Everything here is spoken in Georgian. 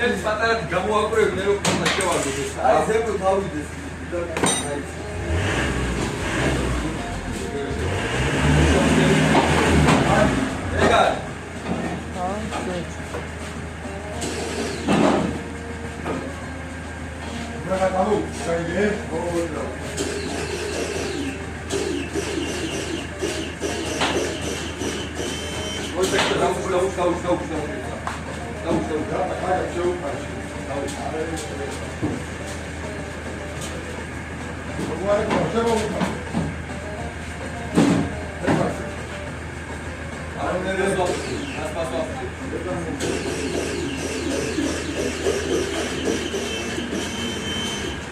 ეს პატარა გამოაკვრევდნენ რომ ხმა შევაგდო. აი ზემო თავიდეს. ეგა. რა გაუ, საიდე? ოღონდ. Agora